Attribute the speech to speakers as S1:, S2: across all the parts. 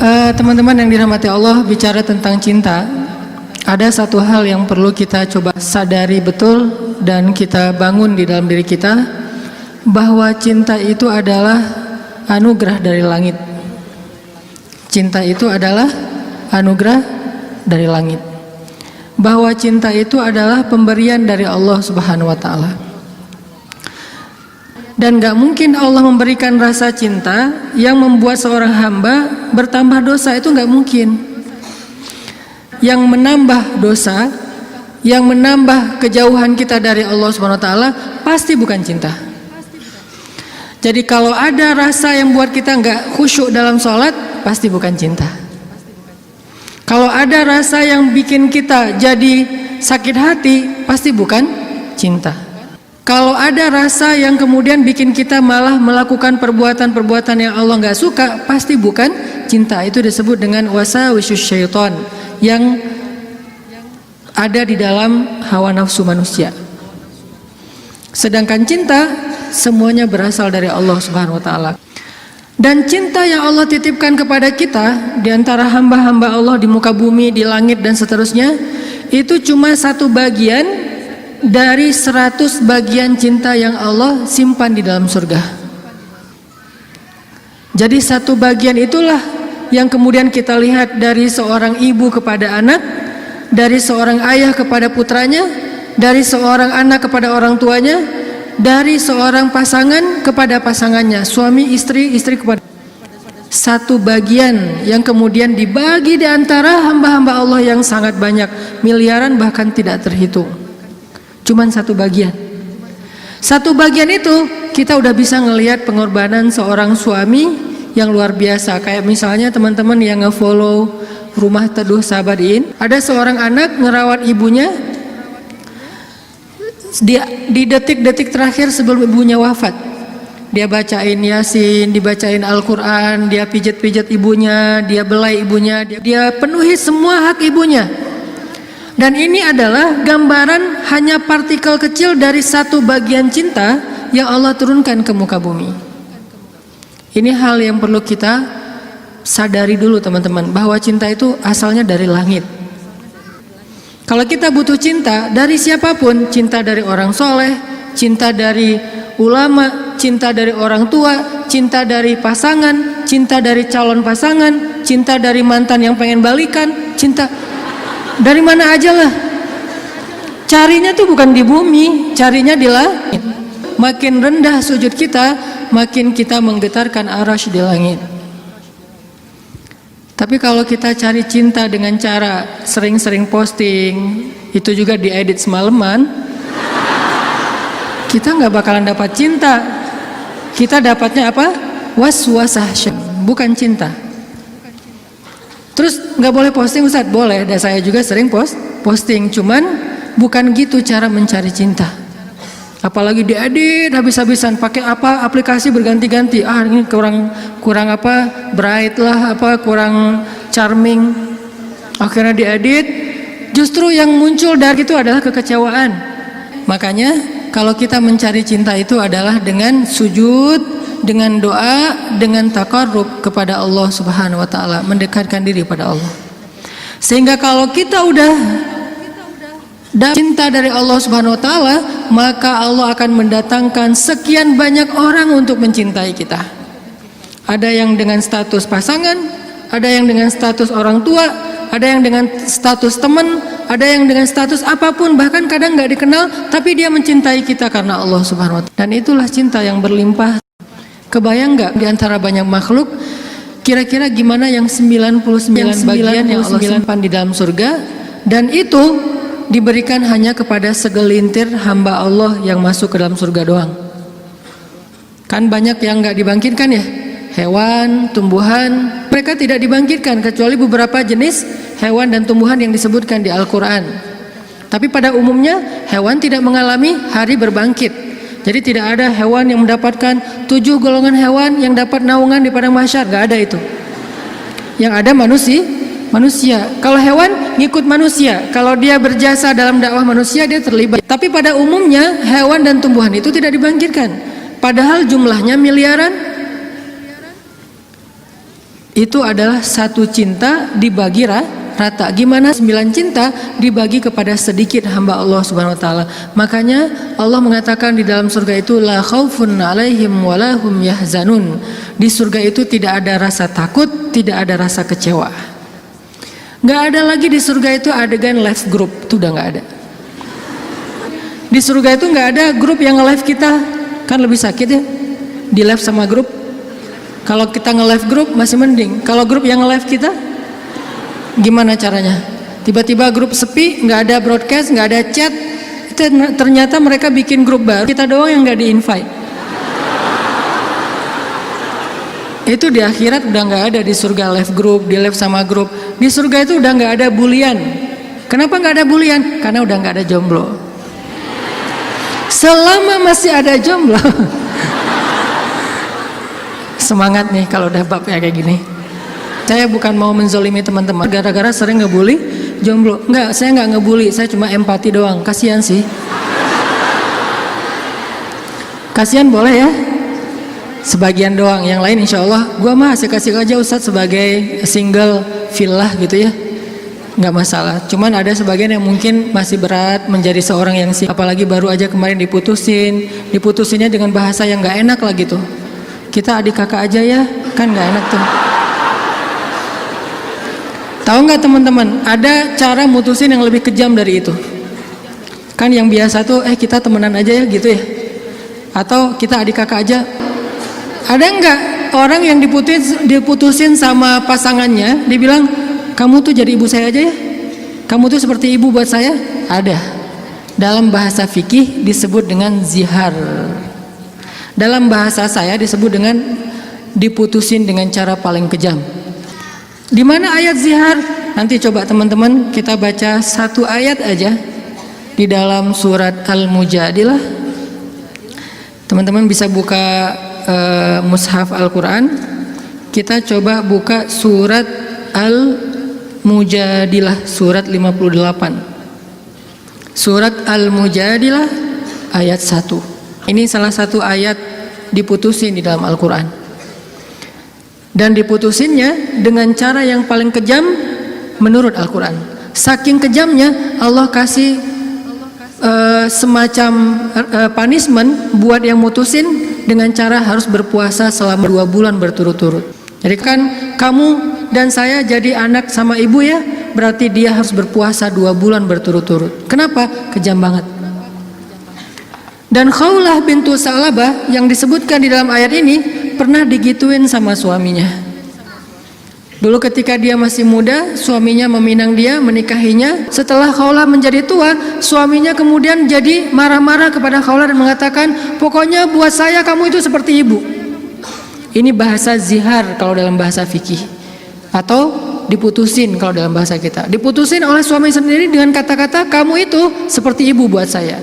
S1: Teman-teman yang dirahmati Allah, bicara tentang cinta, ada satu hal yang perlu kita coba sadari betul dan kita bangun di dalam diri kita, bahwa cinta itu adalah anugerah dari langit. Cinta itu adalah anugerah dari langit. Bahwa cinta itu adalah pemberian dari Allah Subhanahu wa taala. Dan gak mungkin Allah memberikan rasa cinta yang membuat seorang hamba bertambah dosa, itu gak mungkin. Yang menambah dosa, yang menambah kejauhan kita dari Allah Subhanahu wa taala pasti bukan cinta. Jadi kalau ada rasa yang buat kita gak khusyuk dalam sholat, pasti bukan cinta. Kalau ada rasa yang bikin kita jadi sakit hati, pasti bukan cinta. Kalau ada rasa yang kemudian bikin kita malah melakukan perbuatan-perbuatan yang Allah nggak suka, pasti bukan cinta. Itu disebut dengan wasawisus syaitan yang ada di dalam hawa nafsu manusia. Sedangkan cinta semuanya berasal dari Allah Subhanahu wa taala. Dan cinta yang Allah titipkan kepada kita di antara hamba-hamba Allah di muka bumi, di langit dan seterusnya, itu cuma satu bagian dari 100 bagian cinta yang Allah simpan di dalam surga. Jadi satu bagian itulah yang kemudian kita lihat dari seorang ibu kepada anak, dari seorang ayah kepada putranya, dari seorang anak kepada orang tuanya, dari seorang pasangan kepada pasangannya, suami istri, istri kepada. Satu bagian yang kemudian dibagi di antara hamba-hamba Allah yang sangat banyak, miliaran bahkan tidak terhitung. Cuman satu bagian. Satu bagian itu kita udah bisa ngelihat pengorbanan seorang suami yang luar biasa. Kayak misalnya teman-teman yang nge-follow Rumah Teduh Sabadiin, ada seorang anak ngerawat ibunya di detik-detik terakhir sebelum ibunya wafat. Dia bacain Yasin, dibacain Al-Quran, dia pijat-pijat ibunya, dia belai ibunya, dia penuhi semua hak ibunya. Dan ini adalah gambaran hanya partikel kecil dari satu bagian cinta yang Allah turunkan ke muka bumi. Ini hal yang perlu kita sadari dulu teman-teman, bahwa cinta itu asalnya dari langit. Kalau kita butuh cinta dari siapapun, cinta dari orang soleh, cinta dari ulama, cinta dari orang tua, cinta dari pasangan, cinta dari calon pasangan, cinta dari mantan yang pengen balikan, cinta dari mana aja lah. Carinya tuh bukan di bumi, carinya di langit. Makin rendah sujud kita, makin kita menggetarkan arasy di langit. Tapi kalau kita cari cinta dengan cara sering-sering posting, itu juga diedit semalaman, kita nggak bakalan dapat cinta. Kita dapatnya apa? Waswasah syaitan, bukan cinta. Terus nggak boleh posting Ustadz? Boleh, dan saya juga sering posting, cuman bukan gitu cara mencari cinta. Apalagi diedit habis-habisan, pakai apa aplikasi berganti-ganti. Ini kurang apa bright lah, apa kurang charming. Akhirnya diedit. Justru yang muncul dari itu adalah kekecewaan. Makanya kalau kita mencari cinta itu adalah dengan sujud, dengan doa, dengan taqarrub kepada Allah Subhanahu wa taala, mendekatkan diri pada Allah. Sehingga kalau kita udah cinta dari Allah Subhanahu wa taala, maka Allah akan mendatangkan sekian banyak orang untuk mencintai kita. Ada yang dengan status pasangan, ada yang dengan status orang tua, ada yang dengan status teman, ada yang dengan status apapun, bahkan kadang nggak dikenal, tapi dia mencintai kita karena Allah Subhanahu wa taala. Dan itulah cinta yang berlimpah. Kebayang nggak di antara banyak makhluk, kira-kira gimana yang 99 bagian yang Allah simpan di dalam surga, dan itu diberikan hanya kepada segelintir hamba Allah yang masuk ke dalam surga doang. Kan banyak yang nggak dibangkitkan ya, hewan, tumbuhan, mereka tidak dibangkitkan kecuali beberapa jenis hewan dan tumbuhan yang disebutkan di Al-Quran. Tapi pada umumnya hewan tidak mengalami hari berbangkit. Jadi tidak ada hewan yang mendapatkan 7 golongan hewan yang dapat naungan di padang mahsyar, gak ada itu. Yang ada manusia. Kalau hewan ngikut manusia, kalau dia berjasa dalam dakwah manusia dia terlibat. Tapi pada umumnya hewan dan tumbuhan itu tidak dibangkitkan. Padahal jumlahnya miliaran. itu adalah satu cinta dibagi rata. Gimana 9 cinta dibagi kepada sedikit hamba Allah Subhanahu wa taala. Makanya Allah mengatakan di dalam surga itu la khaufun 'alaihim wa la hum yahzanun. Di surga itu tidak ada rasa takut, tidak ada rasa kecewa. Nggak ada lagi di surga itu adegan live group, itu udah nggak ada. Di surga itu nggak ada grup yang nge-live kita, kan lebih sakit ya di live sama grup. Kalau kita nge-live grup masih mending. Kalau grup yang nge-live kita, gimana caranya? Tiba-tiba grup sepi, nggak ada broadcast, nggak ada chat. Ternyata mereka bikin grup baru, kita doang yang nggak di-invite. Itu di akhirat udah nggak ada, di surga live group, di live sama grup. Di surga itu udah nggak ada bulian. Kenapa nggak ada bulian? Karena udah nggak ada jomblo. Selama masih ada jomblo, semangat nih kalau udah bab kayak gini. Saya bukan mau menzolimi teman-teman gara-gara sering ngebully jomblo. Enggak, saya nggak ngebully, saya cuma empati doang. Kasihan sih. Kasihan boleh ya. Sebagian doang, yang lain insya Allah gua mah kasih aja Ustadz sebagai single villa gitu ya, nggak masalah. Cuman ada sebagian yang mungkin masih berat menjadi seorang yang apalagi baru aja kemarin diputusinnya dengan bahasa yang nggak enak lah gitu. Kita adik kakak aja ya, kan nggak enak tuh. Tahu nggak teman-teman, ada cara mutusin yang lebih kejam dari itu. Kan yang biasa tuh kita temenan aja ya gitu ya, atau kita adik kakak aja. Ada nggak orang yang diputusin sama pasangannya, dibilang kamu tuh jadi ibu saya aja ya, kamu tuh seperti ibu buat saya? Ada. Dalam bahasa fikih disebut dengan zihar. Dalam bahasa saya disebut dengan diputusin dengan cara paling kejam. Di mana ayat zihar? Nanti coba teman-teman kita baca satu ayat aja di dalam surat Al-Mujadilah. Teman-teman bisa buka mushaf Al-Quran. Kita coba buka surat Al-Mujadilah, surat 58. Surat Al-Mujadilah ayat 1. Ini salah satu ayat diputusin di dalam Al-Quran. Dan diputusinnya dengan cara yang paling kejam menurut Al-Quran. Saking kejamnya Allah kasih semacam punishment buat yang mutusin dengan cara harus berpuasa selama 2 bulan berturut-turut. Jadi kan kamu dan saya jadi anak sama ibu ya, berarti dia harus berpuasa 2 bulan berturut-turut. Kenapa? Kejam banget. Dan Khawlah bintu Sa'labah yang disebutkan di dalam ayat ini pernah digituin sama suaminya. Dulu ketika dia masih muda, suaminya meminang dia, menikahinya. Setelah Khawlah menjadi tua, suaminya kemudian jadi marah-marah kepada Khawlah dan mengatakan, pokoknya buat saya kamu itu seperti ibu. Ini bahasa zihar kalau dalam bahasa fikih, atau diputusin kalau dalam bahasa kita. Diputusin oleh suami sendiri dengan kata-kata kamu itu seperti ibu buat saya.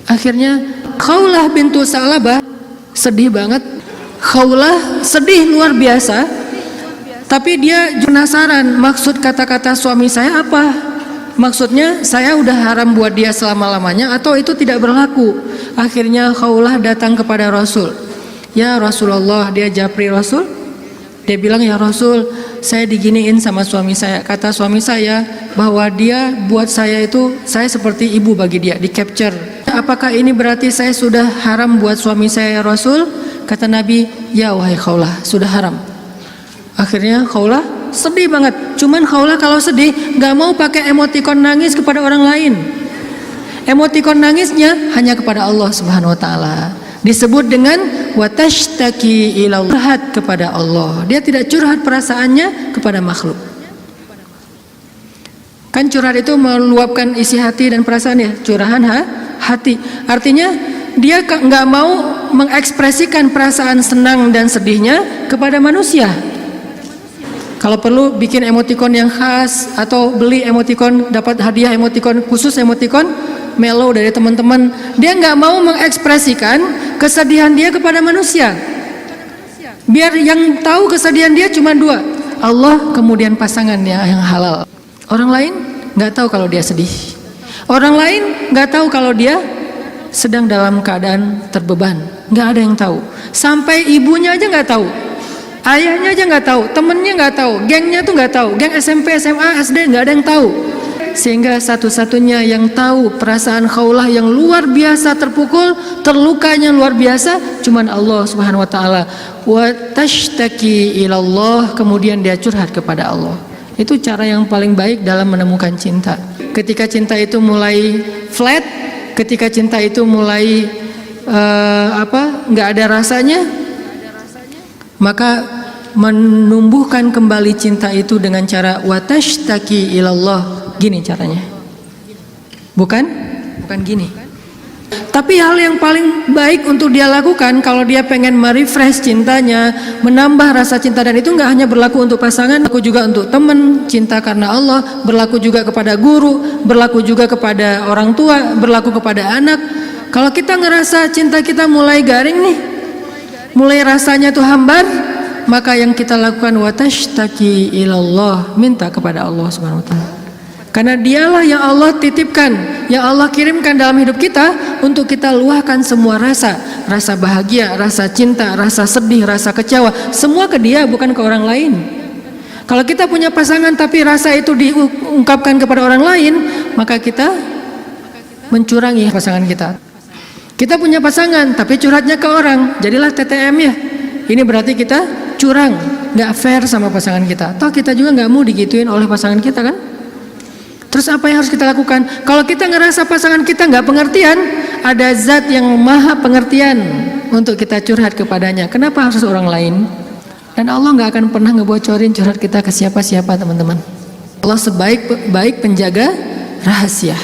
S1: Akhirnya Khawlah bintu Sa'labah sedih banget. Khawlah sedih luar biasa. Tapi dia penasaran maksud kata-kata suami saya apa? Maksudnya saya udah haram buat dia selama-lamanya atau itu tidak berlaku? Akhirnya Khawlah datang kepada Rasul. Ya Rasulullah, dia japri Rasul. Dia bilang, ya Rasul, saya diginiin sama suami saya. Kata suami saya bahwa dia buat saya itu, saya seperti ibu bagi dia, di capture. Apakah ini berarti saya sudah haram buat suami saya ya Rasul? Kata Nabi, ya wahai Khawlah, sudah haram. Akhirnya Khawlah sedih banget. Cuman Khawlah kalau sedih gak mau pakai emotikon nangis kepada orang lain. Emotikon nangisnya hanya kepada Allah Subhanahu wa taala. Disebut dengan watashtaki ilallah, curhat kepada Allah. Dia tidak curhat perasaannya kepada makhluk. Kan curhat itu meluapkan isi hati dan perasaan ya, curahan hati. Artinya dia nggak mau mengekspresikan perasaan senang dan sedihnya kepada manusia. Kalau perlu bikin emotikon yang khas atau beli emotikon, dapat hadiah emotikon khusus, emotikon mellow dari teman-teman. Dia nggak mau mengekspresikan kesedihan dia kepada manusia. Biar yang tahu kesedihan dia cuma 2, Allah kemudian pasangannya yang halal. Orang lain nggak tahu kalau dia sedih. Orang lain nggak tahu kalau dia sedang dalam keadaan terbeban. Nggak ada yang tahu. Sampai ibunya aja nggak tahu. Ayahnya aja nggak tahu, temennya nggak tahu, gengnya tuh nggak tahu, geng SMP, SMA, SD nggak ada yang tahu. Sehingga satu-satunya yang tahu perasaan Khawlah yang luar biasa terpukul, terlukanya luar biasa, cuman Allah Subhanahu wa taala. Wa tashtaki ilallah, kemudian dia curhat kepada Allah. Itu cara yang paling baik dalam menemukan cinta. Ketika cinta itu mulai flat, ketika cinta itu mulai nggak ada rasanya, maka menumbuhkan kembali cinta itu dengan cara wa tashtaki ilallah. Gini caranya, bukan gini. Tapi hal yang paling baik untuk dia lakukan kalau dia pengen merefresh cintanya, menambah rasa cinta, dan itu nggak hanya berlaku untuk pasangan, berlaku juga untuk teman, cinta karena Allah, berlaku juga kepada guru, berlaku juga kepada orang tua, berlaku kepada anak. Kalau kita ngerasa cinta kita mulai garing nih, mulai rasanya tuh hambar, maka yang kita lakukan watashtaki ilallah, minta kepada Allah Subhanahu wa taala. Karena dialah yang Allah titipkan, yang Allah kirimkan dalam hidup kita untuk kita luahkan semua rasa bahagia, rasa cinta, rasa sedih, rasa kecewa, semua ke dia, bukan ke orang lain. Kalau kita punya pasangan tapi rasa itu diungkapkan kepada orang lain, maka kita mencurangi pasangan kita. Kita punya pasangan tapi curhatnya ke orang, jadilah TTM ya. Ini berarti kita curang, nggak fair sama pasangan kita. Toh kita juga nggak mau digituin oleh pasangan kita kan? Terus apa yang harus kita lakukan? Kalau kita ngerasa pasangan kita nggak pengertian, ada zat yang maha pengertian untuk kita curhat kepadanya. Kenapa harus orang lain? Dan Allah nggak akan pernah ngebocorin curhat kita ke siapa-siapa, teman-teman. Allah sebaik-baik penjaga rahasia.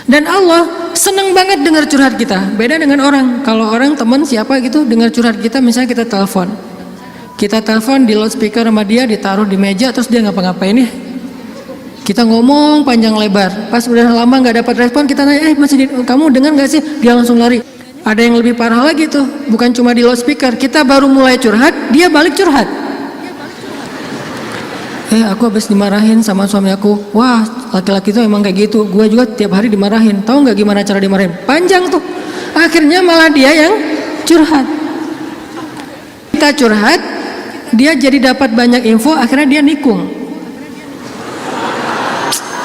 S1: Dan Allah senang banget dengar curhat kita. Beda dengan orang. Kalau orang teman siapa gitu dengar curhat kita, misalnya kita telepon. Kita telepon di loudspeaker sama dia, ditaruh di meja, terus dia ngapa-ngapain ya? Kita ngomong panjang lebar, pas udah lama nggak dapat respon, kita nanya, kamu dengar nggak sih? Dia langsung lari. Ada yang lebih parah lagi tuh, bukan cuma di loudspeaker, kita baru mulai curhat, dia balik curhat. Aku habis dimarahin sama suami aku. Wah, laki-laki itu emang kayak gitu. Gue juga tiap hari dimarahin. Tahu nggak gimana cara dimarahin? Panjang tuh. Akhirnya malah dia yang curhat. Kita curhat, dia jadi dapat banyak info, akhirnya dia nikung.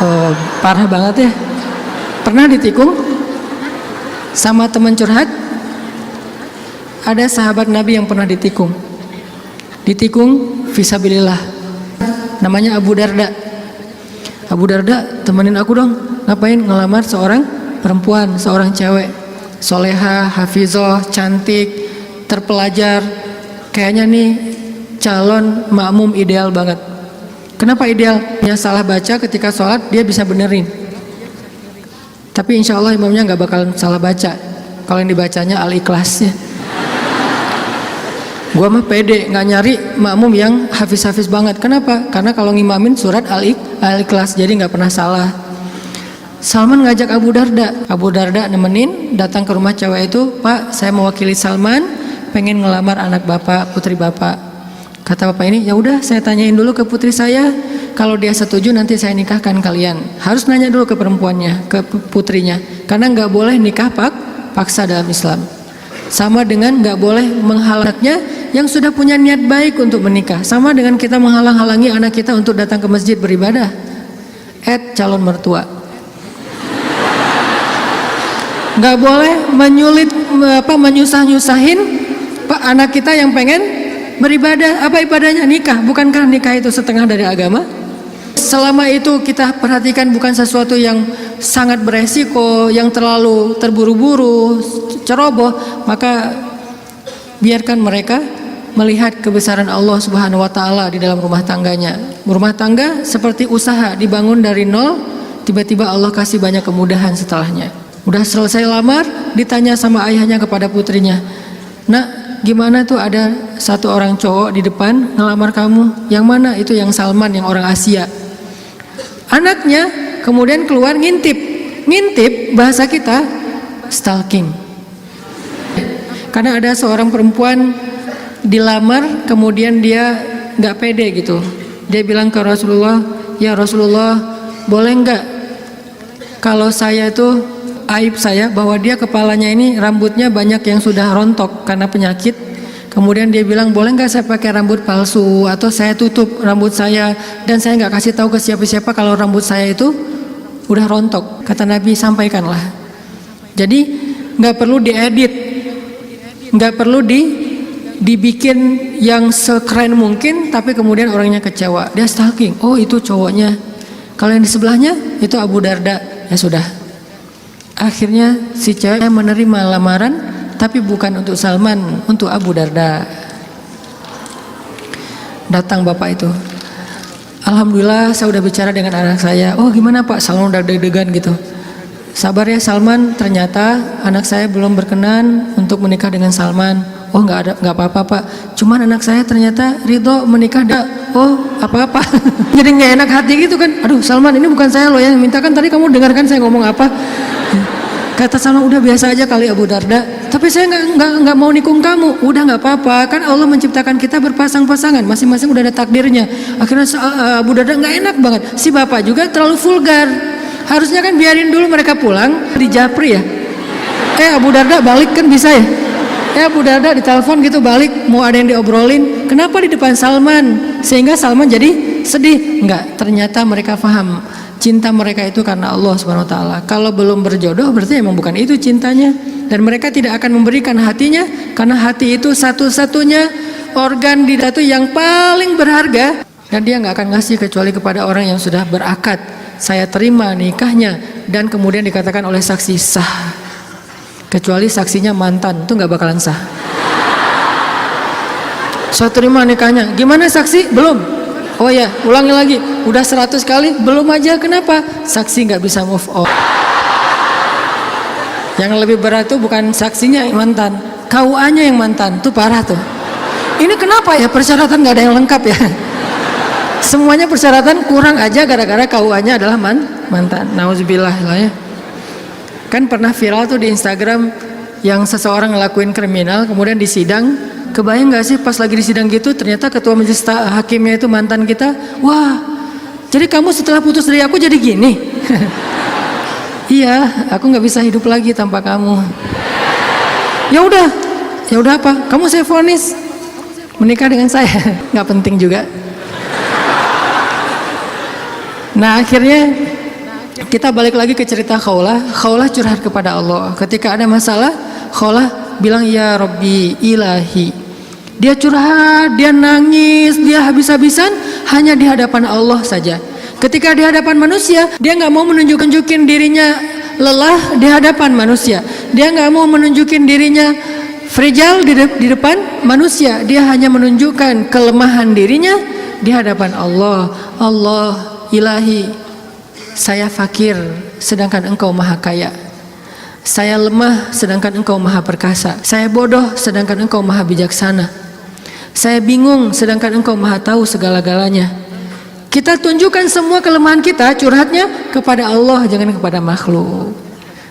S1: Oh, parah banget ya. Pernah ditikung sama teman curhat? Ada sahabat Nabi yang pernah ditikung. Ditikung fisabilillah. Namanya Abu Darda. Abu Darda, temenin aku dong. Ngapain? Ngelamar seorang perempuan, seorang cewek, soleha, hafizah, cantik, terpelajar. Kayaknya nih calon makmum ideal banget. Kenapa ideal? Yang salah baca ketika sholat dia bisa benerin. Tapi insya Allah imamnya nggak bakal salah baca. Kalau yang dibacanya Al-Ikhlasnya. Gua mah pede nggak nyari makmum yang hafiz-hafiz banget. Kenapa? Karena kalau ngimamin surat Al-Ikhlas jadi nggak pernah salah. Salman ngajak Abu Darda. Abu Darda nemenin datang ke rumah cewek itu. Pak, saya mewakili Salman, pengen ngelamar anak bapak, putri bapak. Kata bapak ini, ya udah saya tanyain dulu ke putri saya, kalau dia setuju nanti saya nikahkan kalian. Harus nanya dulu ke perempuannya, ke putrinya, karena nggak boleh nikah paksa dalam Islam. Sama dengan nggak boleh menghalangnya yang sudah punya niat baik untuk menikah. Sama dengan kita menghalang-halangi anak kita untuk datang ke masjid beribadah. Calon mertua. Nggak boleh menyusah-nyusahin anak kita yang pengen beribadah. Apa ibadahnya? Nikah. Bukankah nikah itu setengah dari agama? Selama itu kita perhatikan bukan sesuatu yang sangat beresiko, yang terlalu terburu-buru, ceroboh, maka biarkan mereka melihat kebesaran Allah Subhanahu wa taala di dalam rumah tangganya. Rumah tangga seperti usaha dibangun dari nol, tiba-tiba Allah kasih banyak kemudahan setelahnya. Udah selesai lamar, ditanya sama ayahnya kepada putrinya, "Nak, gimana tuh ada satu orang cowok di depan ngelamar kamu? Yang mana?" Itu yang Salman, yang orang Asia. Anaknya kemudian keluar ngintip. Ngintip bahasa kita stalking. Karena ada seorang perempuan dilamar, kemudian dia nggak pede gitu. Dia bilang ke Rasulullah, "Ya Rasulullah, boleh nggak kalau saya tuh aib saya bahwa dia kepalanya ini rambutnya banyak yang sudah rontok karena penyakit. Kemudian dia bilang, boleh nggak saya pakai rambut palsu atau saya tutup rambut saya dan saya nggak kasih tahu ke siapa-siapa kalau rambut saya itu udah rontok. Kata Nabi, sampaikanlah. Jadi nggak perlu diedit, nggak perlu dibikin yang sekeren mungkin, tapi kemudian orangnya kecewa. Dia stalking, oh itu cowoknya. Kalau yang di sebelahnya itu Abu Darda, ya sudah. Akhirnya si cewek menerima lamaran, tapi bukan untuk Salman, untuk Abu Darda. Datang bapak itu, alhamdulillah saya udah bicara dengan anak saya. Oh gimana Pak, Salman udah deg-degan gitu. Sabar ya Salman, ternyata anak saya belum berkenan untuk menikah dengan Salman. Oh nggak apa-apa Pak, cuman anak saya ternyata ridho menikah. Oh apa-apa. Jadi nggak enak hati gitu kan. Aduh Salman, ini bukan saya loh yang minta, kan tadi kamu dengarkan saya ngomong apa. Kata Salman, udah biasa aja kali Abu Darda, tapi saya nggak mau nikung kamu. Udah nggak apa-apa, kan Allah menciptakan kita berpasang-pasangan, masing-masing udah ada takdirnya. Akhirnya Abu Darda nggak enak banget, si bapak juga terlalu vulgar. Harusnya kan biarin dulu mereka pulang di Japri ya. Abu Darda balik kan bisa ya. Abu Darda ditelepon gitu balik, mau ada yang diobrolin. Kenapa di depan Salman? Sehingga Salman jadi sedih. Enggak, ternyata mereka paham. Cinta mereka itu karena Allah Subhanahu wa taala. Kalau belum berjodoh berarti emang bukan itu cintanya. Dan mereka tidak akan memberikan hatinya, karena hati itu satu-satunya organ di datu yang paling berharga, dan dia nggak akan ngasih kecuali kepada orang yang sudah berakad, saya terima nikahnya, dan kemudian dikatakan oleh saksi sah. Kecuali saksinya mantan, itu nggak bakalan sah. Saya terima nikahnya, gimana saksi? Belum. Oh ya, ulangi lagi. Udah 100 kali, belum aja. Kenapa? Saksi nggak bisa move on. Yang lebih berat tuh bukan saksinya yang mantan, KUA-nya yang mantan, tuh parah tuh. Ini kenapa ya persyaratan nggak ada yang lengkap ya? Semuanya persyaratan kurang aja gara-gara KUA-nya adalah mantan. Nauzubillah lah ya. Kan pernah viral tuh di Instagram yang seseorang ngelakuin kriminal kemudian disidang. Kebayang nggak sih pas lagi disidang gitu ternyata ketua majelis hakimnya itu mantan kita. Wah, jadi kamu setelah putus dari aku jadi gini? Iya, aku nggak bisa hidup lagi tanpa kamu. Ya udah apa? Kamu saya vonis menikah dengan saya. Nggak penting juga. Nah akhirnya kita balik lagi ke cerita Khawlah. Khawlah curhat kepada Allah. Ketika ada masalah, Khawlah bilang, ya Rabbi ilahi. Dia curhat, dia nangis, dia habis-habisan hanya di hadapan Allah saja. Ketika di hadapan manusia, dia nggak mau menunjukin dirinya lelah di hadapan manusia. Dia nggak mau menunjukin dirinya fragile di depan manusia. Dia hanya menunjukkan kelemahan dirinya di hadapan Allah. Allah ilahi, saya fakir sedangkan engkau maha kaya. Saya lemah sedangkan engkau maha perkasa. Saya bodoh sedangkan engkau maha bijaksana. Saya bingung sedangkan engkau maha tahu segala-galanya. Kita tunjukkan semua kelemahan kita, curhatnya kepada Allah, jangan kepada makhluk.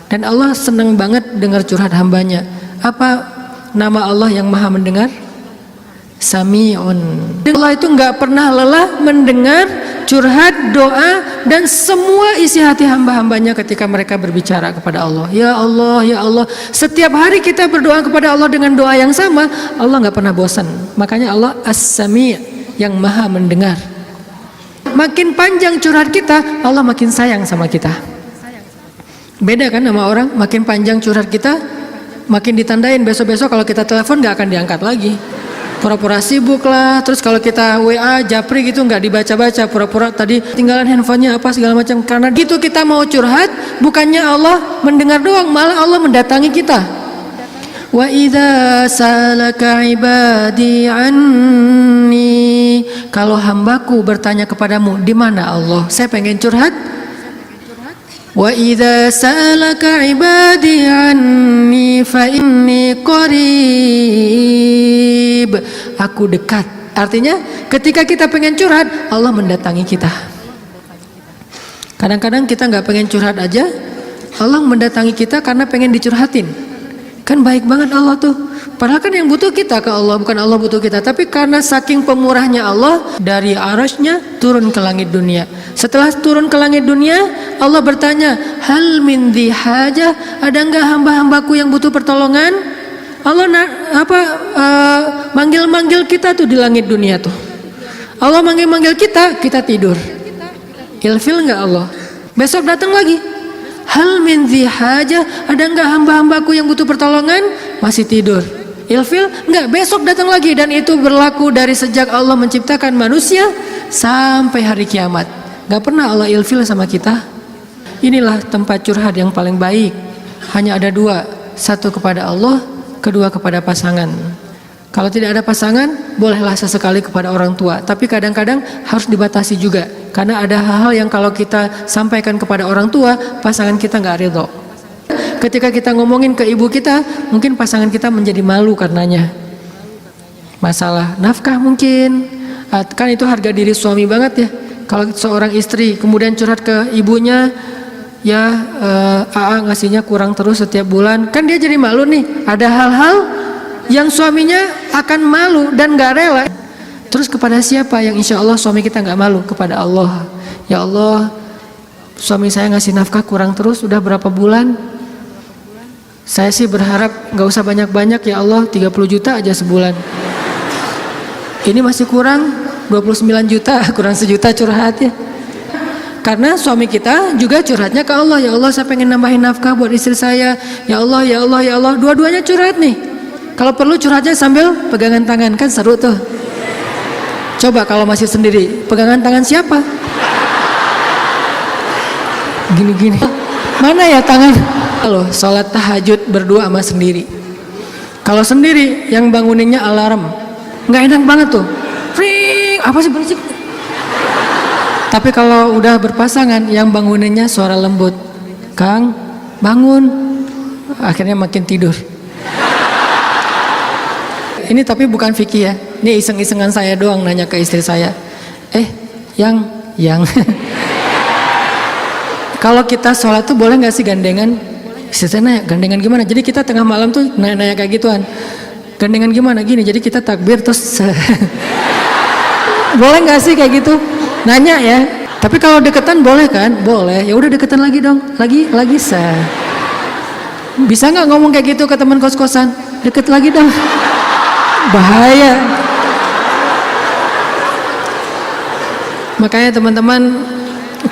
S1: Dan Allah senang banget dengar curhat hambanya. Apa nama Allah yang maha mendengar? Sami'un. Allah itu nggak pernah lelah mendengar curhat, doa, dan semua isi hati hamba-hambanya ketika mereka berbicara kepada Allah. Ya Allah, ya Allah. Setiap hari kita berdoa kepada Allah dengan doa yang sama, Allah nggak pernah bosan. Makanya Allah As-Sami', yang maha mendengar. Makin panjang curhat kita, Allah makin sayang sama kita. Beda kan sama orang, makin panjang curhat kita, makin ditandain besok-besok kalau kita telepon nggak akan diangkat lagi. Pura-pura sibuk lah, terus kalau kita WA japri gitu nggak dibaca-baca, pura-pura tadi tinggalan handphonenya apa segala macam. Karena gitu kita mau curhat, bukannya Allah mendengar doang, malah Allah mendatangi kita. Wa idza salaka ibadi anni, kalau hambaku bertanya kepadamu, di mana Allah? Saya pengen curhat. Wa idza salaka ibadi anni fa inni qarib, aku dekat. Artinya ketika kita pengen curhat, Allah mendatangi kita. Kadang-kadang kita nggak pengen curhat aja, Allah mendatangi kita karena pengen dicurhatin. Kan baik banget Allah tuh. Padahal kan yang butuh kita ke Allah, bukan Allah butuh kita. Tapi karena saking pemurahnya Allah, dari arasy-Nya turun ke langit dunia. Setelah turun ke langit dunia, Allah bertanya, hal min dhi hajah, ada enggak hamba-hambaku yang butuh pertolongan? Allah manggil-manggil kita tuh di langit dunia tuh. Allah manggil-manggil kita, kita tidur. Ilfil nggak Allah? Besok datang lagi. Hal min dzi haja, ada nggak hamba-hambaku yang butuh pertolongan? Masih tidur. Ilfil nggak? Besok datang lagi, dan itu berlaku dari sejak Allah menciptakan manusia sampai hari kiamat. Nggak pernah Allah ilfil sama kita. Inilah tempat curhat yang paling baik. Hanya ada dua, satu kepada Allah, kedua kepada pasangan. Kalau tidak ada pasangan, bolehlah sesekali kepada orang tua. Tapi kadang-kadang harus dibatasi juga. Karena ada hal-hal yang kalau kita sampaikan kepada orang tua, pasangan kita nggak ridho. Ketika kita ngomongin ke ibu kita, mungkin pasangan kita menjadi malu karenanya. Masalah nafkah mungkin. Kan itu harga diri suami banget ya. Kalau seorang istri kemudian curhat ke ibunya, ya AA ngasihnya kurang terus setiap bulan. Kan dia jadi malu nih. Ada hal-hal yang suaminya akan malu dan gak rela. Terus kepada siapa yang insya Allah suami kita gak malu? Kepada Allah. Ya Allah, suami saya ngasih nafkah kurang terus udah berapa bulan. Saya sih berharap gak usah banyak-banyak ya Allah, 30 juta aja sebulan. Ini masih kurang 29 juta, kurang sejuta curhat ya. Karena suami kita juga curhatnya ke Allah. Ya Allah, saya pengen nambahin nafkah buat istri saya. Ya Allah, ya Allah, ya Allah. Dua-duanya curhat nih. Kalau perlu curhatnya sambil pegangan tangan, kan seru tuh. Coba kalau masih sendiri, pegangan tangan siapa? Gini-gini. Mana ya tangan? Loh, sholat tahajud berdua sama sendiri. Kalau sendiri, yang banguninnya alarm, nggak enak banget tuh. Ring, apa sih berisik? Tapi kalau udah berpasangan, yang banguninnya suara lembut. Kang, bangun. Akhirnya makin tidur. Ini tapi bukan fikih ya. Ini iseng-isengan saya doang nanya ke istri saya. Yang kalau kita sholat tuh boleh nggak sih gandengan? Istri saya nanya, gandengan gimana? Jadi kita tengah malam tuh nanya kayak gituan. Gandengan gimana? Gini, jadi kita takbir terus boleh nggak sih kayak gitu? Nanya ya. Tapi kalau deketan boleh kan? Boleh. Ya udah deketan lagi dong. Lagi bisa nggak ngomong kayak gitu ke teman kos-kosan? Deket lagi dong. Bahaya. Makanya teman-teman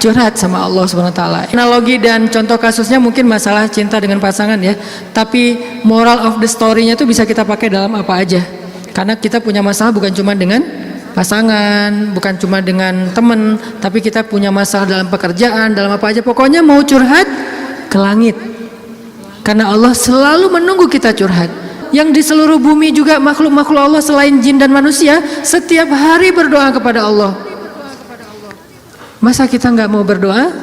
S1: curhat sama Allah SWT. Analogi dan contoh kasusnya mungkin masalah cinta dengan pasangan ya. Tapi moral of the story-nya itu bisa kita pakai dalam apa aja. Karena kita punya masalah bukan cuma dengan pasangan, bukan cuma dengan teman, tapi kita punya masalah dalam pekerjaan, dalam apa aja. Pokoknya mau curhat ke langit. Karena Allah selalu menunggu kita curhat. Yang di seluruh bumi juga makhluk-makhluk Allah selain jin dan manusia setiap hari berdoa kepada Allah. Masa kita nggak mau berdoa?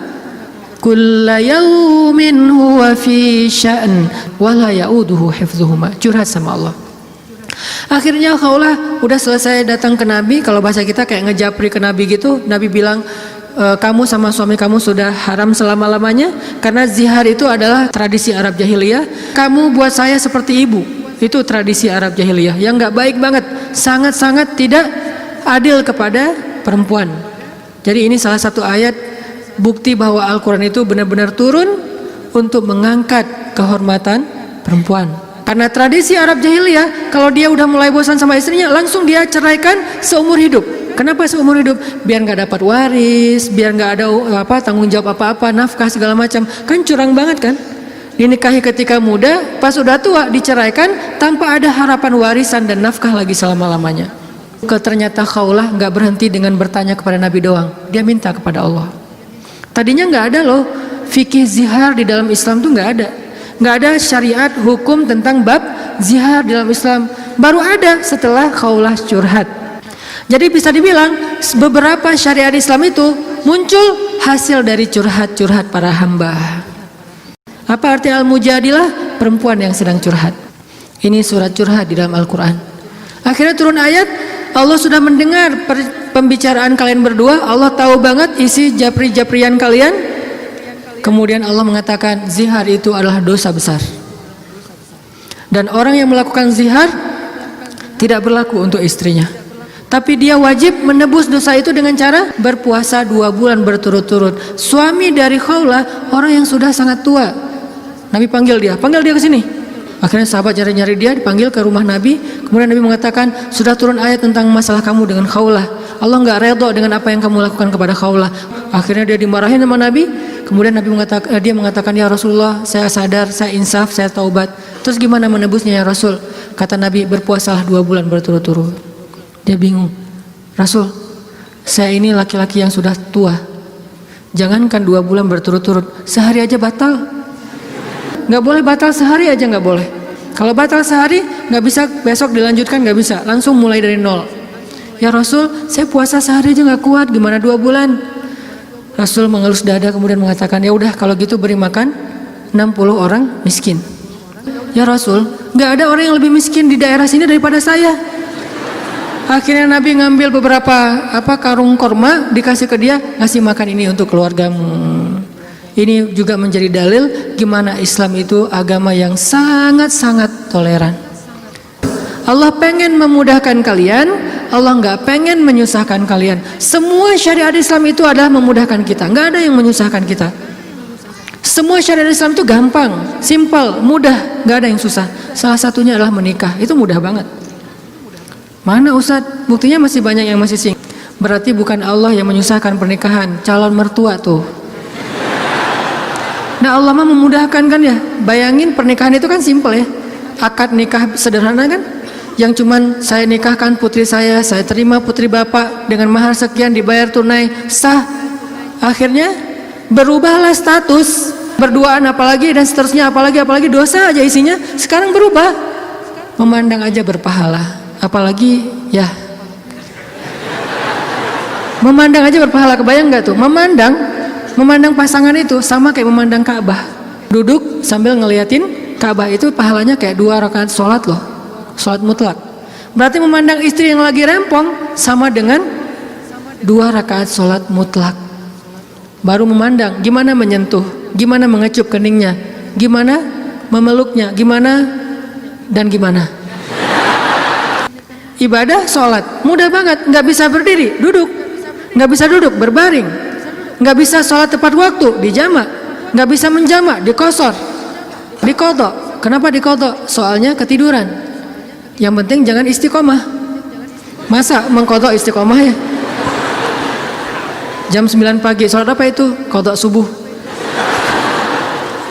S1: Kulla yaumin huwa fi sya'n wa la ya'uduhu hifdzuhuma. Curhat sama Allah. Akhirnya Khawlah udah selesai datang ke Nabi. Kalau bahasa kita kayak ngejapri ke Nabi gitu. Nabi bilang, kamu sama suami kamu sudah haram selama-lamanya. Karena zihar itu adalah tradisi Arab jahiliyah. Kamu buat saya seperti ibu. Itu tradisi Arab jahiliyah yang nggak baik banget, sangat-sangat tidak adil kepada perempuan. Jadi ini salah satu ayat bukti bahwa Al-Quran itu benar-benar turun untuk mengangkat kehormatan perempuan. Karena tradisi Arab jahiliyah, kalau dia udah mulai bosan sama istrinya, langsung dia ceraikan seumur hidup. Kenapa seumur hidup? Biar nggak dapat waris, biar nggak ada tanggung jawab apa-apa, nafkah segala macam. Kan curang banget kan? Dinikahi ketika muda, pas udah tua diceraikan tanpa ada harapan warisan dan nafkah lagi selama-lamanya. Ternyata Khawlah nggak berhenti dengan bertanya kepada Nabi doang, dia minta kepada Allah. Tadinya nggak ada loh fikih zihar di dalam Islam tuh nggak ada syariat hukum tentang bab zihar di dalam Islam, baru ada setelah Khawlah curhat. Jadi bisa dibilang beberapa syariat Islam itu muncul hasil dari curhat-curhat para hamba. Apa arti al-mujadilah? Perempuan yang sedang curhat. Ini surat curhat di dalam Al-Quran. Akhirnya turun ayat, Allah sudah mendengar pembicaraan kalian berdua, Allah tahu banget isi japri-japrian kalian. Kemudian Allah mengatakan zihar itu adalah dosa besar. Dan orang yang melakukan zihar tidak berlaku untuk istrinya. Tapi dia wajib menebus dosa itu dengan cara berpuasa 2 bulan berturut-turut. Suami dari Khawlah orang yang sudah sangat tua. Nabi panggil dia ke sini. Akhirnya sahabat nyari-nyari dia, dipanggil ke rumah Nabi. Kemudian Nabi mengatakan, sudah turun ayat tentang masalah kamu dengan Khawlah. Allah nggak redho dengan apa yang kamu lakukan kepada Khawlah. Akhirnya dia dimarahin sama Nabi. Kemudian dia mengatakan, ya Rasulullah, saya sadar, saya insaf, saya taubat. Terus gimana menebusnya ya Rasul? Kata Nabi, berpuasalah 2 bulan berturut-turut. Dia bingung, Rasul, saya ini laki-laki yang sudah tua. Jangankan 2 bulan berturut-turut, sehari aja batal. Nggak boleh batal sehari aja, nggak boleh. Kalau batal sehari nggak bisa besok dilanjutkan, nggak bisa, langsung mulai dari nol. Ya Rasul, saya puasa sehari aja nggak kuat, gimana 2 bulan? Rasul mengelus dada kemudian mengatakan, ya udah kalau gitu beri makan 60 orang miskin. Ya Rasul, nggak ada orang yang lebih miskin di daerah sini daripada saya. Akhirnya Nabi ngambil beberapa karung korma, dikasih ke dia, ngasih makan ini untuk keluargamu. Ini juga menjadi dalil gimana Islam itu agama yang sangat-sangat toleran. Allah pengen memudahkan kalian, Allah nggak pengen menyusahkan kalian. Semua syariat Islam itu adalah memudahkan kita, nggak ada yang menyusahkan kita. Semua syariat Islam itu gampang, simpel, mudah, nggak ada yang susah. Salah satunya adalah menikah, itu mudah banget. Mana Ustadz? Buktinya masih banyak yang masih single. Berarti bukan Allah yang menyusahkan pernikahan, calon mertua tuh. Nah Allah mah memudahkan kan ya. Bayangin pernikahan itu kan simpel ya. Akad nikah sederhana kan. Yang cuman saya nikahkan putri saya terima putri bapak dengan mahar sekian, dibayar tunai, sah. Akhirnya berubahlah status, berduaan apalagi dan seterusnya, apalagi dosa aja isinya. Sekarang berubah, memandang aja berpahala. Apalagi ya, memandang aja berpahala. Kebayang gak tuh? Memandang pasangan itu sama kayak memandang Ka'bah. Duduk sambil ngeliatin Ka'bah itu pahalanya kayak 2 rakaat sholat loh, sholat mutlak. Berarti memandang istri yang lagi rempong sama dengan 2 rakaat sholat mutlak. Baru memandang gimana menyentuh, gimana mengecup keningnya, gimana memeluknya, gimana dan gimana. Ibadah sholat mudah banget, nggak bisa berdiri, duduk, nggak bisa duduk, berbaring. Nggak bisa sholat tepat waktu, dijamak. Nggak bisa menjamak, dikosor, dikodok. Kenapa dikodok? Soalnya ketiduran. Yang penting jangan istiqomah. Masa mengkodok istiqomah ya? Jam 9 pagi, sholat apa itu? Kodok subuh.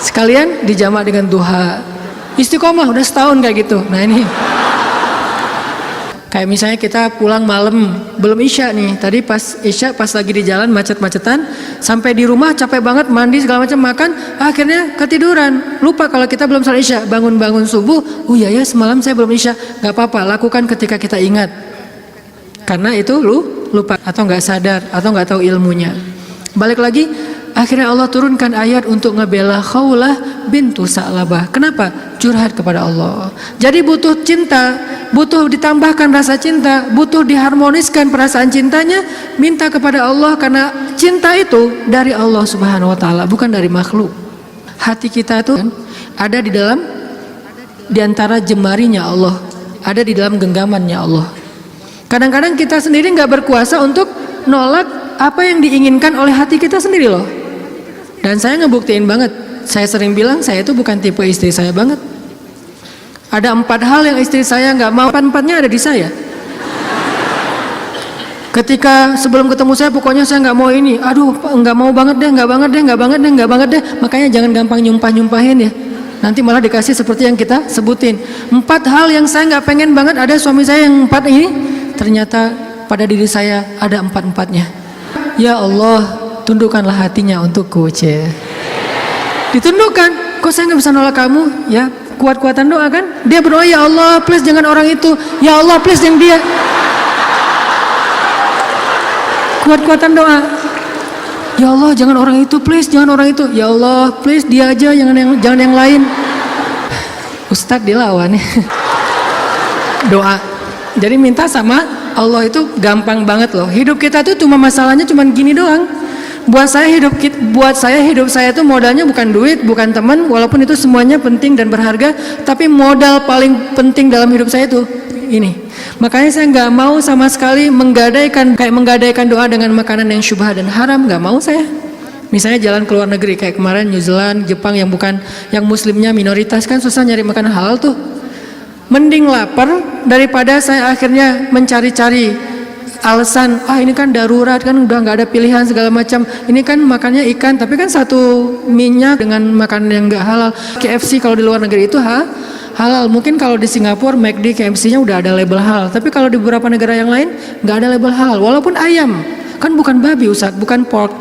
S1: Sekalian dijamak dengan duha. Istiqomah udah setahun kayak gitu. Nah ini kayak misalnya kita pulang malam, belum isya nih. Tadi pas isya, pas lagi di jalan macet-macetan, sampai di rumah capek banget, mandi segala macam, makan, akhirnya ketiduran. Lupa kalau kita belum sholat isya, bangun-bangun subuh, oh iya ya semalam saya belum isya. Gak apa-apa, lakukan ketika kita ingat. Karena itu lupa atau nggak sadar atau nggak tahu ilmunya. Balik lagi, akhirnya Allah turunkan ayat untuk ngebela Khawlah bintu Sa'labah. Kenapa? Curhat kepada Allah. Jadi butuh cinta, butuh ditambahkan rasa cinta, butuh diharmoniskan perasaan cintanya, minta kepada Allah karena cinta itu dari Allah Subhanahu wa taala, bukan dari makhluk. Hati kita itu ada di antara jemarinya Allah, ada di dalam genggamannya Allah. Kadang-kadang kita sendiri nggak berkuasa untuk nolak apa yang diinginkan oleh hati kita sendiri loh. Dan saya ngebuktiin banget, saya sering bilang saya itu bukan tipe istri saya banget. Ada 4 hal yang istri saya nggak mau, 4-4-nya ada di saya. Ketika sebelum ketemu saya, pokoknya saya nggak mau ini, aduh nggak mau banget deh, nggak banget deh. Makanya jangan gampang nyumpahin ya. Nanti malah dikasih seperti yang kita sebutin. 4 hal yang saya nggak pengen banget ada suami saya yang 4 ini, ternyata pada diri saya ada 4-4-nya. Ya Allah, tundukkanlah hatinya untukku, ditundukkan. Kok saya nggak bisa nolak kamu? Ya kuat-kuatan doa kan. Dia berdoa, ya Allah please jangan orang itu, ya Allah please yang dia. Kuat-kuatan doa, ya Allah jangan orang itu, please jangan orang itu, ya Allah please dia aja, jangan yang lain. Ustadz dilawan ya. Doa. Jadi minta sama Allah itu gampang banget loh. Hidup kita tuh cuma masalahnya cuma gini doang. Buat saya hidup saya itu modalnya bukan duit, bukan teman, walaupun itu semuanya penting dan berharga, tapi modal paling penting dalam hidup saya itu ini. Makanya saya nggak mau sama sekali menggadaikan doa dengan makanan yang syubhat dan haram, nggak mau saya. Misalnya jalan ke luar negeri kayak kemarin New Zealand, Jepang yang bukan yang muslimnya minoritas kan susah nyari makanan halal tuh. Mending lapar daripada saya akhirnya mencari-cari alasan, ini kan darurat kan udah nggak ada pilihan segala macam. Ini kan makannya ikan tapi kan satu minyak dengan makanan yang nggak halal. KFC kalau di luar negeri itu halal. Mungkin kalau di Singapura McD KFC-nya udah ada label halal. Tapi kalau di beberapa negara yang lain nggak ada label halal. Walaupun ayam kan bukan babi Ustadz, bukan pork.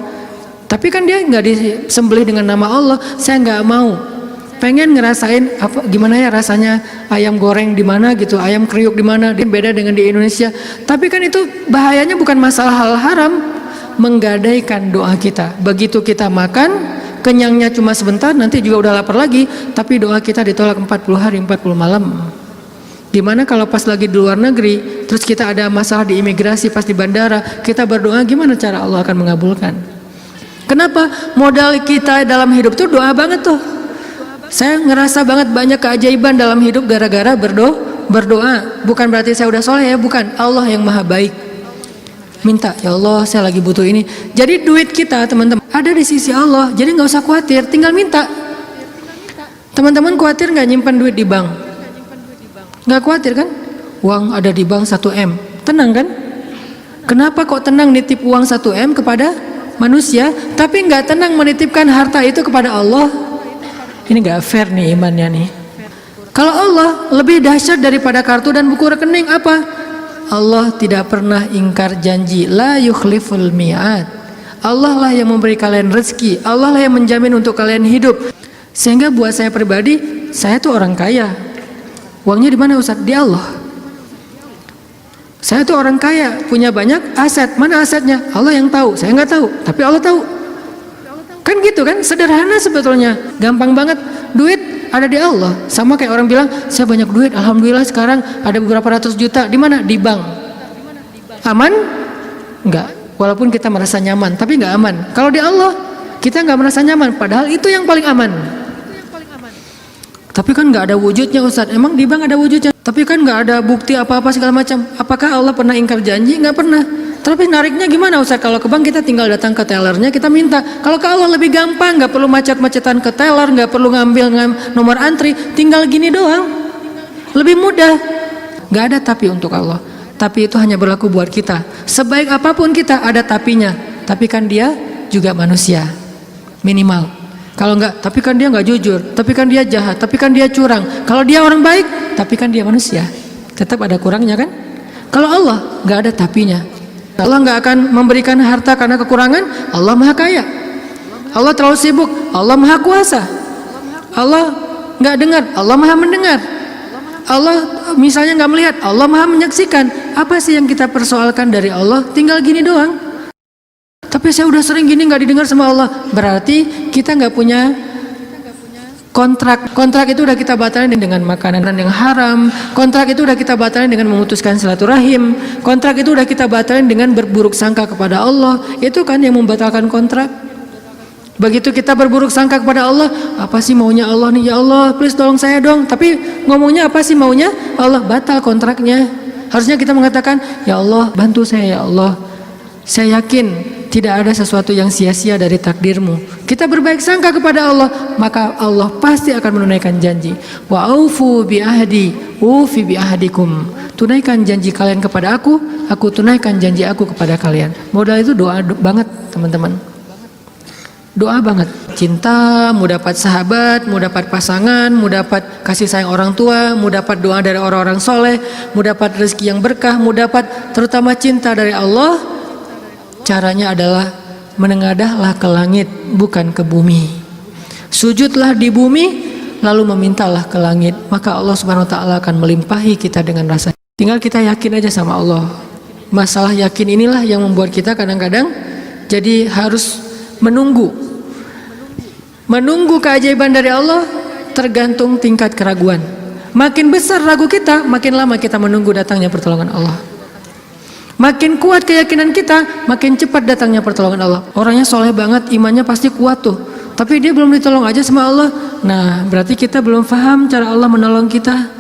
S1: Tapi kan dia nggak disembelih dengan nama Allah. Saya nggak mau. Pengen ngerasain gimana ya rasanya ayam goreng di mana gitu, ayam kriuk di mana, dia beda dengan di Indonesia. Tapi kan itu bahayanya bukan masalah hal haram, menggadaikan doa kita. Begitu kita makan, kenyangnya cuma sebentar, nanti juga udah lapar lagi, tapi doa kita ditolak 40 hari 40 malam. Gimana kalau pas lagi di luar negeri, terus kita ada masalah di imigrasi pas di bandara, kita berdoa gimana cara Allah akan mengabulkan? Kenapa? Modal kita dalam hidup tuh doa banget tuh. Saya ngerasa banget banyak keajaiban dalam hidup gara-gara berdoa. Bukan berarti saya udah soleh ya, bukan. Allah yang maha baik. Minta, ya Allah saya lagi butuh ini. Jadi duit kita teman-teman ada di sisi Allah. Jadi nggak usah khawatir, tinggal minta. Teman-teman khawatir nggak nyimpan duit di bank? Nggak khawatir kan? Uang ada di bank 1 M. Tenang kan? Kenapa kok tenang nitip uang 1 M kepada manusia, tapi nggak tenang menitipkan harta itu kepada Allah? Ini nggak fair nih imannya nih. Kalau Allah lebih dahsyat daripada kartu dan buku rekening apa? Allah tidak pernah ingkar janji. La yukhliful mi'ad. Allah lah yang memberi kalian rezeki. Allah lah yang menjamin untuk kalian hidup. Sehingga buat saya pribadi, saya tuh orang kaya. Uangnya di mana Ustaz? Di Allah. Saya tuh orang kaya, punya banyak aset. Mana asetnya? Allah yang tahu. Saya nggak tahu, tapi Allah tahu. Kan gitu kan, sederhana sebetulnya, gampang banget. Duit ada di Allah. Sama kayak orang bilang, saya banyak duit, alhamdulillah sekarang ada beberapa ratus juta. Di mana? Di bank. Aman? Enggak. Walaupun kita merasa nyaman, tapi enggak aman. Kalau di Allah, kita enggak merasa nyaman, padahal itu yang paling aman. Tapi kan enggak ada wujudnya Ustaz. Emang di bank ada wujudnya? Tapi kan enggak ada bukti apa-apa segala macam. Apakah Allah pernah ingkar janji? Enggak pernah. Tapi nariknya gimana Ustaz? Kalau ke bank kita tinggal datang ke tellernya, kita minta. Kalau ke Allah lebih gampang, nggak perlu macet-macetan ke teller, nggak perlu ngambil nomor antri, tinggal gini doang. Lebih mudah. Nggak ada tapi untuk Allah. Tapi itu hanya berlaku buat kita. Sebaik apapun kita ada tapinya. Tapi kan dia juga manusia. Minimal. Kalau nggak, tapi kan dia nggak jujur, tapi kan dia jahat, tapi kan dia curang. Kalau dia orang baik, tapi kan dia manusia. Tetap ada kurangnya kan? Kalau Allah nggak ada tapinya. Allah nggak akan memberikan harta karena kekurangan. Allah maha kaya. Allah terlalu sibuk. Allah maha kuasa. Allah nggak dengar. Allah maha mendengar. Allah misalnya nggak melihat. Allah maha menyaksikan. Apa sih yang kita persoalkan dari Allah? Tinggal gini doang. Tapi saya udah sering gini nggak didengar sama Allah. Berarti kita nggak punya kontrak. Kontrak itu udah kita batalin dengan makanan yang haram. Kontrak itu udah kita batalin dengan memutuskan silaturahim. Kontrak itu udah kita batalin dengan berburuk sangka kepada Allah. Itu kan yang membatalkan kontrak. Begitu kita berburuk sangka kepada Allah, apa sih maunya Allah nih? Ya Allah, please tolong saya dong. Tapi ngomongnya apa sih maunya? Allah, batal kontraknya. Harusnya kita mengatakan, ya Allah, bantu saya ya Allah. Saya yakin tidak ada sesuatu yang sia-sia dari takdirmu. Kita berbaik sangka kepada Allah, maka Allah pasti akan menunaikan janji. Wa aufu bi ahdi, ufi bi ahdikum. Tunaikan janji kalian kepada aku tunaikan janji aku kepada kalian. Modal itu doa banget teman-teman. Doa banget. Cinta, mau dapat sahabat, mau dapat pasangan, mau dapat kasih sayang orang tua, mau dapat doa dari orang-orang soleh, mau dapat rezeki yang berkah, mau dapat terutama cinta dari Allah. Caranya adalah menengadahlah ke langit, bukan ke bumi. Sujudlah di bumi, lalu memintalah ke langit. Maka Allah Subhanahu wa ta'ala akan melimpahi kita dengan rasa. Tinggal kita yakin aja sama Allah. Masalah yakin inilah yang membuat kita kadang-kadang jadi harus menunggu. Menunggu keajaiban dari Allah tergantung tingkat keraguan. Makin besar ragu kita, makin lama kita menunggu datangnya pertolongan Allah. Makin kuat keyakinan kita, makin cepat datangnya pertolongan Allah. Orangnya soleh banget, imannya pasti kuat tuh. Tapi dia belum ditolong aja sama Allah. Nah, berarti kita belum paham cara Allah menolong kita.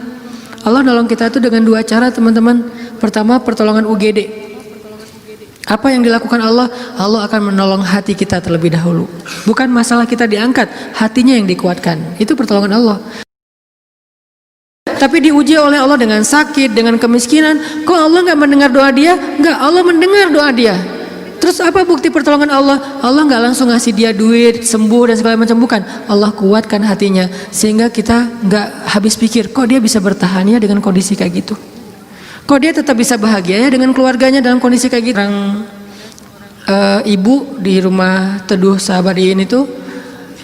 S1: Allah nolong kita itu dengan 2 cara teman-teman. Pertama, pertolongan UGD. Apa yang dilakukan Allah? Allah akan menolong hati kita terlebih dahulu. Bukan masalah kita diangkat, hatinya yang dikuatkan. Itu pertolongan Allah. Tapi diuji oleh Allah dengan sakit, dengan kemiskinan. Kok Allah nggak mendengar doa dia? Nggak, Allah mendengar doa dia. Terus apa bukti pertolongan Allah? Allah nggak langsung ngasih dia duit, sembuh dan segala macam, bukan. Allah kuatkan hatinya sehingga kita nggak habis pikir, kok dia bisa bertahan ya dengan kondisi kayak gitu. Kok dia tetap bisa bahagia ya dengan keluarganya dalam kondisi kayak gitu. Ibu di rumah teduh Sahabatiin itu,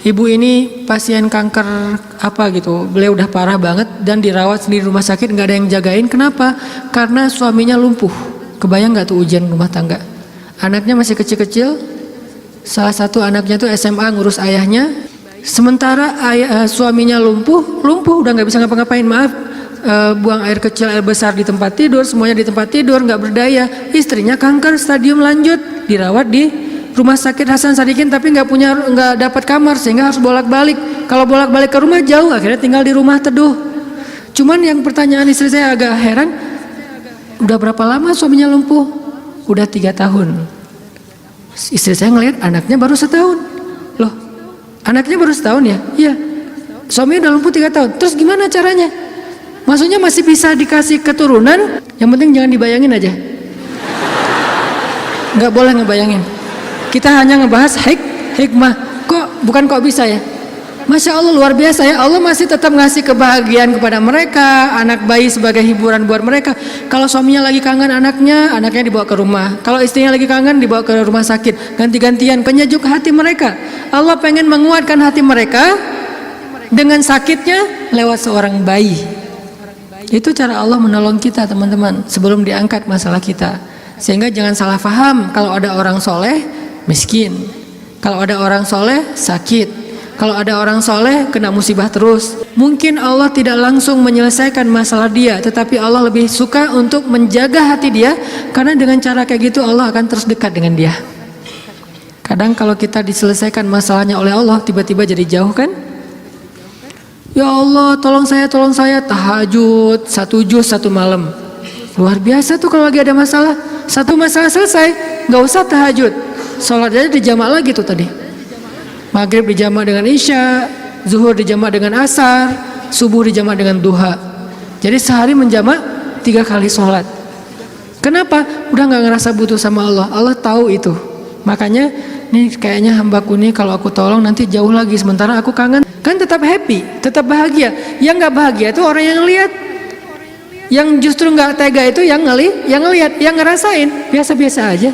S1: ibu ini pasien kanker apa gitu, beliau udah parah banget dan dirawat sendiri di rumah sakit, nggak ada yang jagain. Kenapa? Karena suaminya lumpuh. Kebayang nggak tuh ujian rumah tangga? Anaknya masih kecil-kecil, salah satu anaknya tuh SMA ngurus ayahnya, sementara suaminya lumpuh udah nggak bisa ngapa-ngapain, maaf. Buang air kecil, air besar di tempat tidur, semuanya di tempat tidur, nggak berdaya. Istrinya kanker stadium lanjut, dirawat di rumah sakit Hasan Sadikin, tapi nggak dapat kamar sehingga harus bolak-balik. Kalau bolak-balik ke rumah jauh, akhirnya tinggal di rumah teduh. Cuman yang pertanyaan istri saya agak heran, udah berapa lama suaminya lumpuh? Udah 3 tahun. Istri saya ngelihat anaknya baru setahun. Loh, anaknya baru setahun ya? Iya. Suaminya udah lumpuh 3 tahun. Terus gimana caranya? Maksudnya masih bisa dikasih keturunan, yang penting jangan dibayangin aja. Nggak boleh ngebayangin. Kita hanya ngebahas hikmah. Kok bisa ya? Masya Allah, luar biasa ya. Allah masih tetap ngasih kebahagiaan kepada mereka, anak bayi sebagai hiburan buat mereka. Kalau suaminya lagi kangen anaknya dibawa ke rumah. Kalau istrinya lagi kangen dibawa ke rumah sakit. Ganti-gantian, penyejuk hati mereka. Allah pengen menguatkan hati mereka dengan sakitnya lewat seorang bayi. Itu cara Allah menolong kita, teman-teman, sebelum diangkat masalah kita. Sehingga jangan salah paham, kalau ada orang soleh miskin, kalau ada orang soleh sakit, kalau ada orang soleh kena musibah terus. Mungkin Allah tidak langsung menyelesaikan masalah dia, tetapi Allah lebih suka untuk menjaga hati dia, karena dengan cara kayak gitu Allah akan terus dekat dengan dia. Kadang kalau kita diselesaikan masalahnya oleh Allah, tiba-tiba jadi jauh kan? Ya Allah, tolong saya, tahajud 1 juz 1 malam. Luar biasa tuh kalau lagi ada masalah. Satu masalah selesai, nggak usah tahajud, sholat aja dijamak lagi tuh tadi. Maghrib dijamak dengan isya, zuhur dijamak dengan asar, subuh dijamak dengan duha. Jadi sehari menjamak 3 kali sholat. Kenapa? Udah nggak ngerasa butuh sama Allah. Allah tahu itu. Makanya nih kayaknya hambaku nih kalau aku tolong nanti jauh lagi, sementara aku kangen. Kan tetap happy, tetap bahagia. Yang nggak bahagia itu orang yang ngelihat. Yang justru nggak tega itu yang ngelihat, yang ngerasain biasa-biasa aja.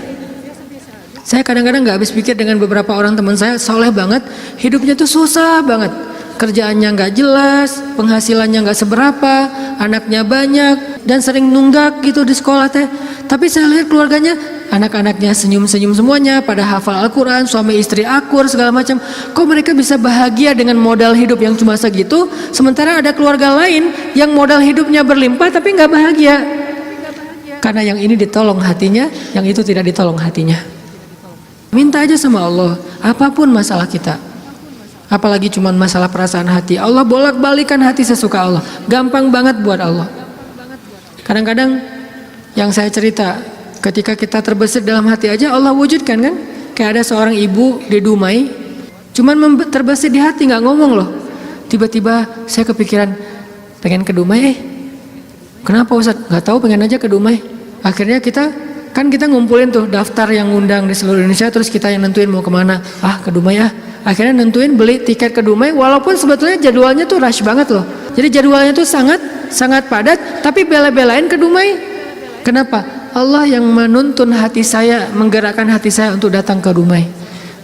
S1: Saya kadang-kadang nggak habis pikir dengan beberapa orang teman saya, soleh banget, hidupnya tuh susah banget. Kerjaannya nggak jelas, penghasilannya nggak seberapa, anaknya banyak dan sering nunggak gitu di sekolah teh. Tapi saya lihat keluarganya, anak-anaknya senyum-senyum semuanya, pada hafal Al-Quran, suami istri akur segala macam. Kok mereka bisa bahagia dengan modal hidup yang cuma segitu, sementara ada keluarga lain yang modal hidupnya berlimpah tapi nggak bahagia. Karena yang ini ditolong hatinya, yang itu tidak ditolong hatinya. Minta aja sama Allah, apapun masalah kita. Apalagi cuma masalah perasaan hati, Allah bolak-balikan hati sesuka Allah. Gampang banget buat Allah. Kadang-kadang yang saya cerita, ketika kita terbesit dalam hati aja Allah wujudkan kan. Kayak ada seorang ibu di Dumai, cuman terbesit di hati, nggak ngomong loh. Tiba-tiba saya kepikiran pengen ke Dumai. Kenapa Ustaz? Nggak tahu, pengen aja ke Dumai. Akhirnya kita ngumpulin tuh daftar yang ngundang di seluruh Indonesia, terus kita yang nentuin mau kemana. Ke Dumai ya. Akhirnya nentuin beli tiket ke Dumai, walaupun sebetulnya jadwalnya tuh rush banget loh. Jadi jadwalnya tuh sangat padat, tapi bela-belain ke Dumai. Kenapa? Allah yang menuntun hati saya, menggerakkan hati saya untuk datang ke Dumai.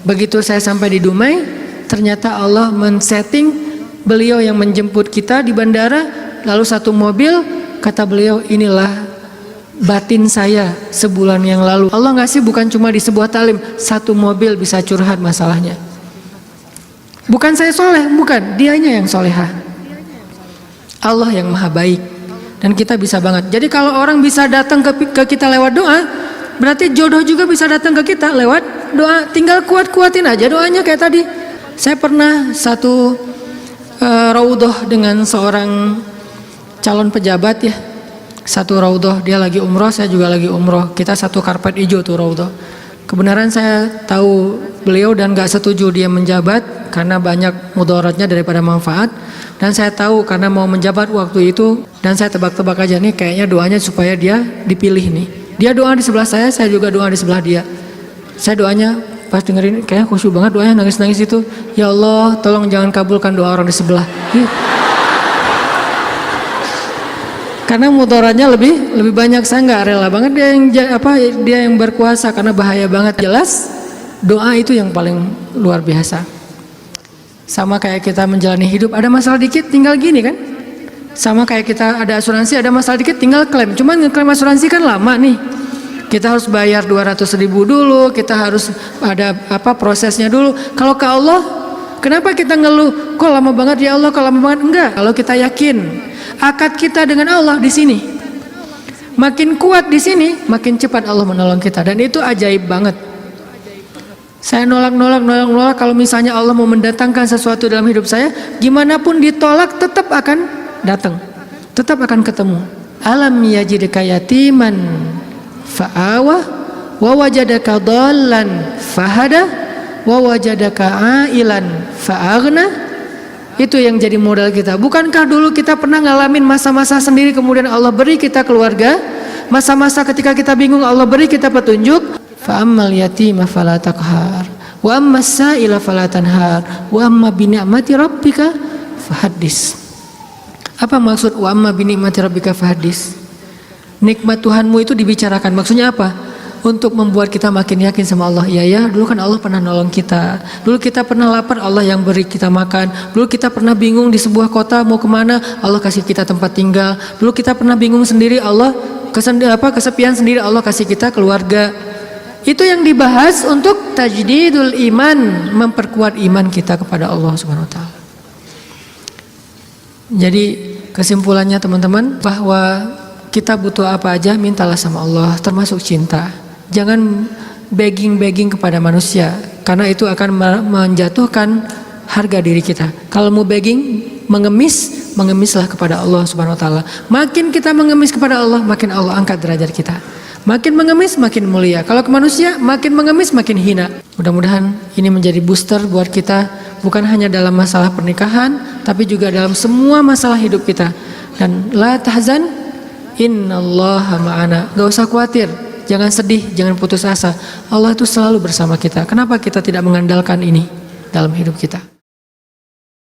S1: Begitu saya sampai di Dumai, ternyata Allah men-setting beliau yang menjemput kita di bandara, lalu satu mobil, kata beliau, inilah batin saya sebulan yang lalu. Allah ngasih bukan cuma di sebuah talim, satu mobil bisa curhat masalahnya. Bukan saya soleh, bukan, dianya yang solehah. Allah yang maha baik. Dan kita bisa banget. Jadi kalau orang bisa datang ke kita lewat doa, berarti jodoh juga bisa datang ke kita lewat doa. Tinggal kuat-kuatin aja doanya kayak tadi. Saya pernah satu raudhah dengan seorang calon pejabat ya. Satu raudhah, dia lagi umroh, saya juga lagi umroh. Kita satu karpet hijau tuh raudhah. Kebenaran saya tahu beliau dan gak setuju dia menjabat karena banyak mudaratnya daripada manfaat. Dan saya tahu karena mau menjabat waktu itu, dan saya tebak-tebak aja nih kayaknya doanya supaya dia dipilih nih. Dia doa di sebelah saya juga doa di sebelah dia. Saya doanya pas dengerin kayaknya khusyuk banget doanya, nangis-nangis itu. Ya Allah, tolong jangan kabulkan doa orang di sebelah. Karena mudaratnya lebih banyak, saya nggak rela banget dia yang berkuasa karena bahaya banget. Jelas doa itu yang paling luar biasa. Sama kayak kita menjalani hidup, ada masalah dikit tinggal gini kan. Sama kayak kita ada asuransi, ada masalah dikit tinggal klaim. Cuman ngeklaim asuransi kan lama nih. Kita harus bayar 200.000 dulu, kita harus ada prosesnya dulu. Kalau ke Allah, kenapa kita ngeluh? Kok lama banget ya Allah, kok lama banget? Enggak, kalau kita yakin akad kita dengan Allah di sini. Makin kuat di sini, makin cepat Allah menolong kita, dan itu ajaib banget. Saya nolak kalau misalnya Allah mau mendatangkan sesuatu dalam hidup saya, gimana pun ditolak tetap akan datang. Tetap akan ketemu. Alam yajidka yatiman fa'awa wa wajadaka dhallan fahada wa wajadaka ailan fa'aghna. Itu yang jadi modal kita. Bukankah dulu kita pernah ngalamin masa-masa sendiri kemudian Allah beri kita keluarga, masa-masa ketika kita bingung Allah beri kita petunjuk. Fa ammal yatima fala taqhar wa ammas sa'ila fala tanhar wa amma bi ni'mati rabbika fahaddis. Apa maksud wa amma bi ni'mati rabbika fahaddis? Nikmat Tuhanmu itu dibicarakan. Maksudnya apa? Untuk membuat kita makin yakin sama Allah. Ya, dulu kan Allah pernah nolong kita. Dulu kita pernah lapar, Allah yang beri kita makan. Dulu kita pernah bingung di sebuah kota mau kemana, Allah kasih kita tempat tinggal. Dulu kita pernah bingung sendiri, Allah kesepian sendiri, Allah kasih kita keluarga. Itu yang dibahas untuk tajdidul iman, memperkuat iman kita kepada Allah Subhanahu wa taala. Jadi kesimpulannya teman-teman, bahwa kita butuh apa aja mintalah sama Allah, termasuk cinta. Jangan begging kepada manusia, karena itu akan menjatuhkan harga diri kita. Kalau mau begging, mengemislah kepada Allah Subhanahu wa taala. Makin kita mengemis kepada Allah, makin Allah angkat derajat kita. Makin mengemis makin mulia. Kalau ke manusia makin mengemis makin hina. Mudah-mudahan ini menjadi booster buat kita, bukan hanya dalam masalah pernikahan, tapi juga dalam semua masalah hidup kita. Dan la tahzan, innallaha ma'ana. Gak usah khawatir, jangan sedih, jangan putus asa. Allah itu selalu bersama kita. Kenapa kita tidak mengandalkan ini dalam hidup kita?